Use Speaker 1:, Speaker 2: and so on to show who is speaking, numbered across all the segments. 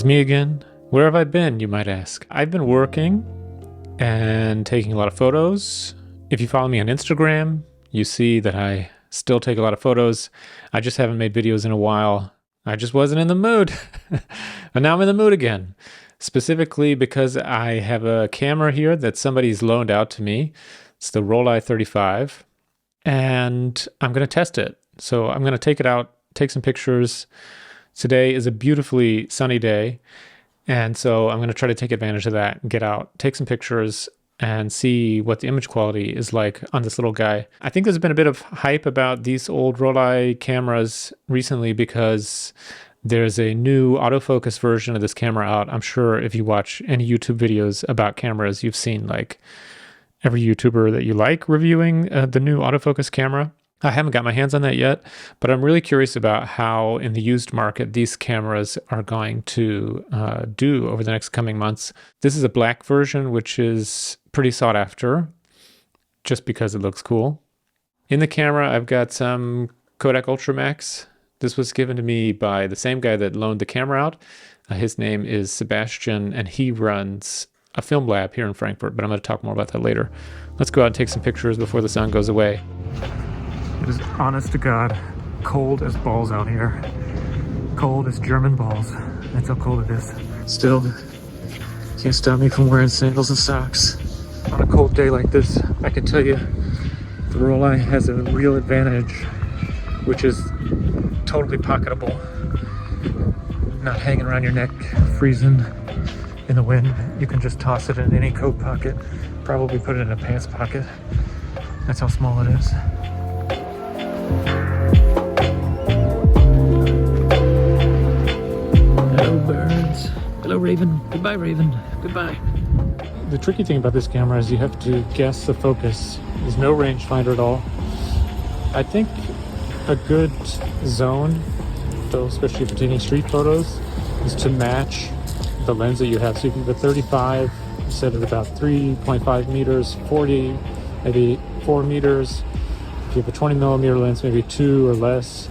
Speaker 1: It's me again. Where have I been, you might ask? I've been working and taking a lot of photos. If you follow me on Instagram, you see that I still take a lot of photos. I just haven't made videos in a while. I just wasn't in the mood. And now I'm in the mood again. Specifically because I have a camera here that somebody's loaned out to me. It's the Rollei 35. And I'm going to test it. So I'm going to take it out, take some pictures. Today is a beautifully sunny day. And so I'm going to try to take advantage of that and get out, take some pictures, and see what the image quality is like on this little guy. I think there's been a bit of hype about these old Rollei cameras recently because there's a new autofocus version of this camera out. I'm sure if you watch any YouTube videos about cameras, you've seen like every YouTuber that you like reviewing the new autofocus camera. I haven't got my hands on that yet, but I'm really curious about how in the used market these cameras are going to do over the next coming months. This is a black version, which is pretty sought after just because it looks cool. In the camera, I've got some Kodak Ultramax. This was given to me by the same guy that loaned the camera out. His name is Sebastian, and he runs a film lab here in Frankfurt, but I'm going to talk more about that later. Let's go out and take some pictures before the sun goes away. It is honest to God cold as balls out here. Cold as German balls. That's how cold it is. Still, can't stop me from wearing sandals and socks. On a cold day like this, I can tell you the Rollei has a real advantage, which is totally pocketable. Not hanging around your neck, freezing in the wind. You can just toss it in any coat pocket, probably put it in a pants pocket. That's how small it is. Hello birds. Hello Raven. Goodbye Raven. Goodbye. The tricky thing about this camera is you have to guess the focus. There's no rangefinder at all. I think a good zone, though, especially if you're taking street photos, is to match the lens that you have. So if you have a 35, set at about 3.5 meters, 40, maybe 4 meters. If you have a 20 millimeter lens, maybe 2 or less,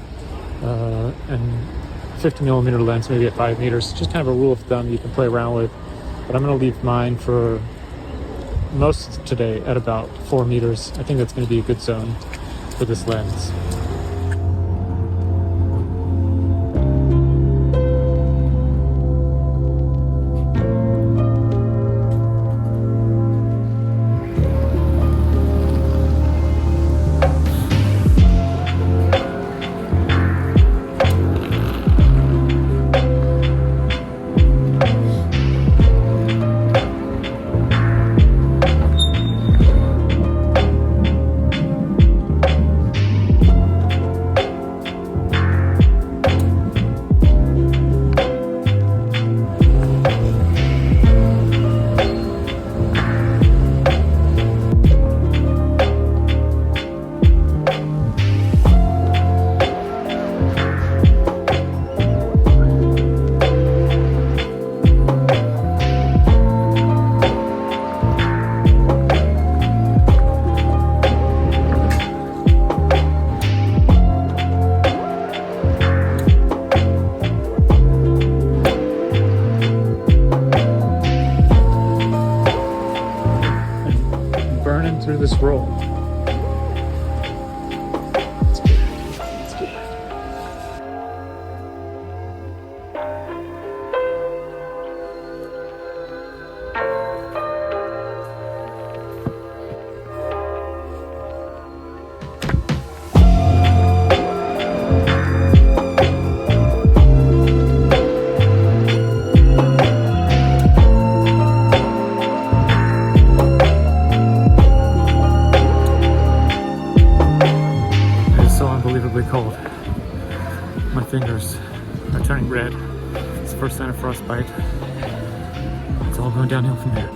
Speaker 1: and 50 millimeter lens, maybe at 5 meters. Just kind of a rule of thumb you can play around with. But I'm going to leave mine for most today at about 4 meters. I think that's going to be a good zone for this lens. Through this roll. It's good. It's good. Cold. My fingers are turning red. It's the first sign of frostbite. It's all going downhill from here.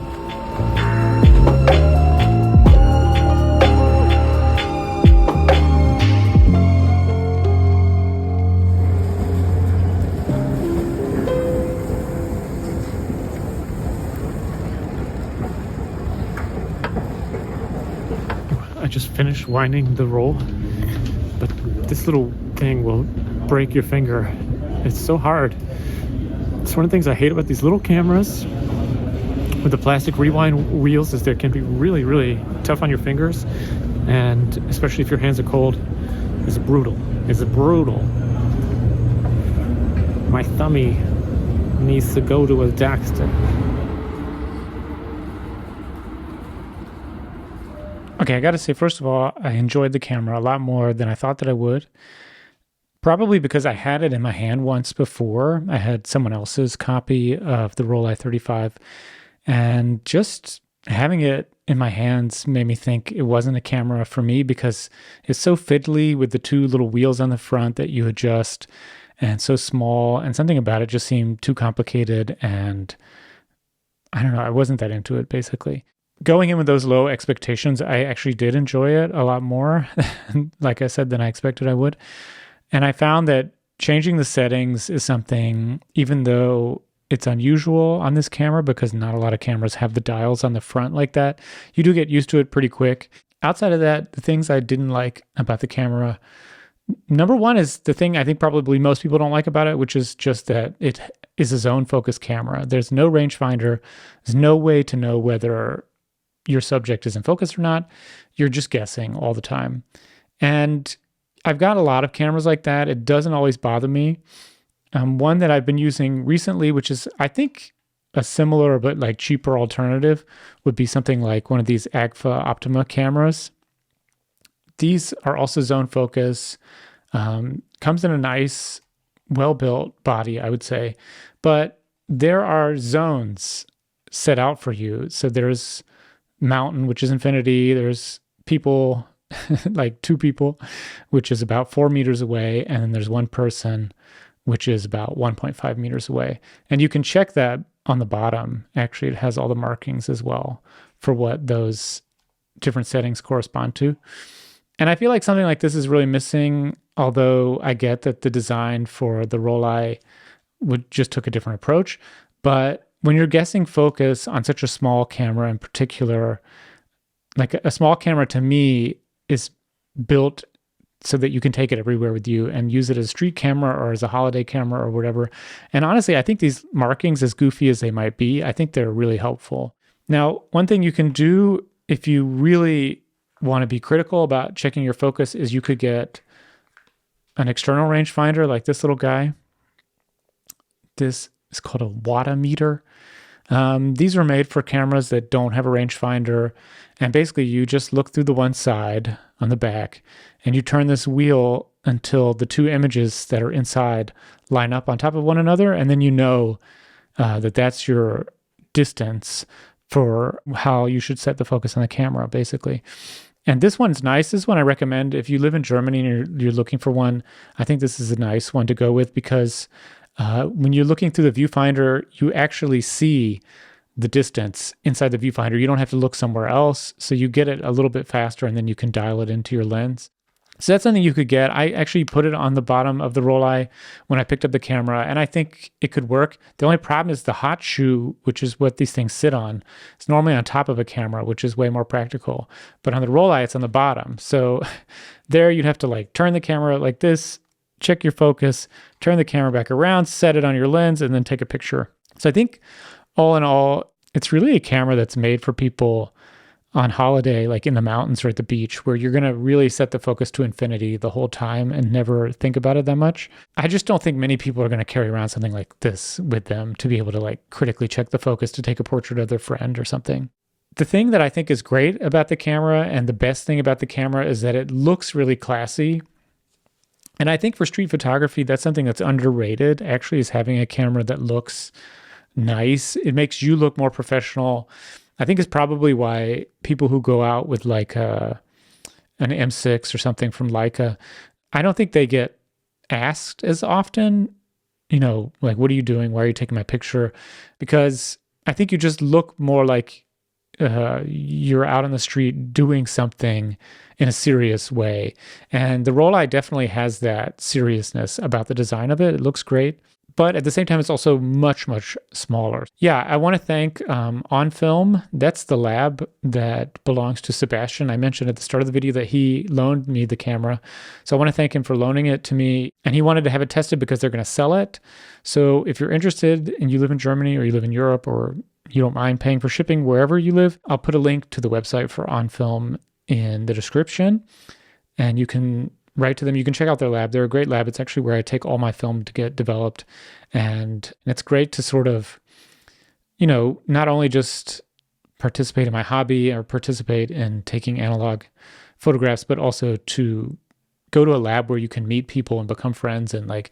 Speaker 1: I just finished winding the roll, but this little thing will break your finger. It's so hard. It's one of the things I hate about these little cameras with the plastic rewind wheels is they can be really, really tough on your fingers, and especially if your hands are cold, it's brutal. It's brutal. My thummy needs to go to a doctor. Okay, I gotta say, first of all, I enjoyed the camera a lot more than I thought that I would. Probably because I had it in my hand once before. I had someone else's copy of the Rollei 35, and just having it in my hands made me think it wasn't a camera for me because it's so fiddly with the two little wheels on the front that you adjust, and so small, and something about it just seemed too complicated, and I don't know, I wasn't that into it, basically. Going in with those low expectations, I actually did enjoy it a lot more, like I said, than I expected I would. And I found that changing the settings is something, even though it's unusual on this camera because not a lot of cameras have the dials on the front like that, you do get used to it pretty quick. Outside of that, the things I didn't like about the camera, number one is the thing I think probably most people don't like about it, which is just that it is a zone focus camera. There's no rangefinder. There's no way to know whether your subject is in focus or not. You're just guessing all the time. And I've got a lot of cameras like that. It doesn't always bother me. One that I've been using recently, which is, I think, a similar but like cheaper alternative, would be something like one of these Agfa Optima cameras. These are also zone focus. Comes in a nice, well-built body, I would say. But there are zones set out for you. So there's mountain, which is infinity. There's people, like 2 people, which is about 4 meters away. And then there's 1 person, which is about 1.5 meters away. And you can check that on the bottom. Actually, it has all the markings as well for what those different settings correspond to. And I feel like something like this is really missing, although I get that the design for the Rollei just took a different approach. But when you're guessing focus on such a small camera in particular, like a small camera to me is built so that you can take it everywhere with you and use it as a street camera or as a holiday camera or whatever. And honestly, I think these markings, as goofy as they might be, I think they're really helpful. Now, one thing you can do if you really want to be critical about checking your focus is you could get an external rangefinder like this little guy. This is called a wattometer. These are made for cameras that don't have a rangefinder. And basically you just look through the one side on the back and you turn this wheel until the 2 images that are inside line up on top of one another. And then you know that that's your distance for how you should set the focus on the camera, basically. And this one's nice. This one I recommend if you live in Germany and you're looking for one. I think this is a nice one to go with because when you're looking through the viewfinder, you actually see the distance inside the viewfinder. You don't have to look somewhere else. So you get it a little bit faster and then you can dial it into your lens. So that's something you could get. I actually put it on the bottom of the Rollei when I picked up the camera, and I think it could work. The only problem is the hot shoe, which is what these things sit on. It's normally on top of a camera, which is way more practical. But on the Rollei, it's on the bottom. So there you'd have to like turn the camera like this, check your focus, turn the camera back around, set it on your lens, and then take a picture. So I think all in all, it's really a camera that's made for people on holiday, like in the mountains or at the beach, where you're going to really set the focus to infinity the whole time and never think about it that much. I just don't think many people are going to carry around something like this with them to be able to like critically check the focus to take a portrait of their friend or something. The thing that I think is great about the camera and the best thing about the camera is that it looks really classy. And I think for street photography, that's something that's underrated, actually, is having a camera that looks nice. It makes you look more professional. I think it's probably why people who go out with like an M6 or something from Leica, I don't think they get asked as often, you know, like, what are you doing? Why are you taking my picture? Because I think you just look more like you're out on the street doing something in a serious way. And the Rollei definitely has that seriousness about the design of it. It looks great. but at the same time, it's also much, much smaller. Yeah, I want to thank On Film. That's the lab that belongs to Sebastian. I mentioned at the start of the video that he loaned me the camera. So I want to thank him for loaning it to me. And he wanted to have it tested because they're going to sell it. So if you're interested and you live in Germany or you live in Europe or you don't mind paying for shipping wherever you live, I'll put a link to the website for On Film in the description. And you can write to them. You can check out their lab. They're a great lab. It's actually where I take all my film to get developed. And it's great to sort of, not only just participate in my hobby or participate in taking analog photographs, but also to go to a lab where you can meet people and become friends and like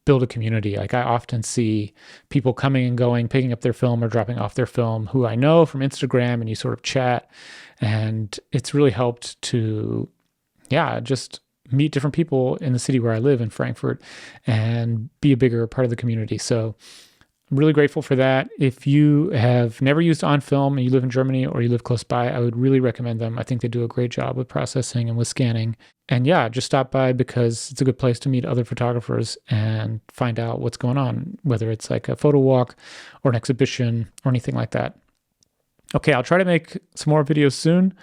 Speaker 1: build a community. Like I often see people coming and going, picking up their film or dropping off their film who I know from Instagram, and you sort of chat. And it's really helped to, just meet different people in the city where I live in Frankfurt and be a bigger part of the community. So I'm really grateful for that. If you have never used On Film and you live in Germany or you live close by, I would really recommend them. I think they do a great job with processing and with scanning. And just stop by because it's a good place to meet other photographers and find out what's going on, whether it's like a photo walk or an exhibition or anything like that. Okay, I'll try to make some more videos soon,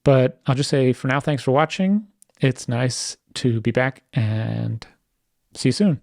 Speaker 1: but I'll just say for now, thanks for watching. It's nice to be back and see you soon.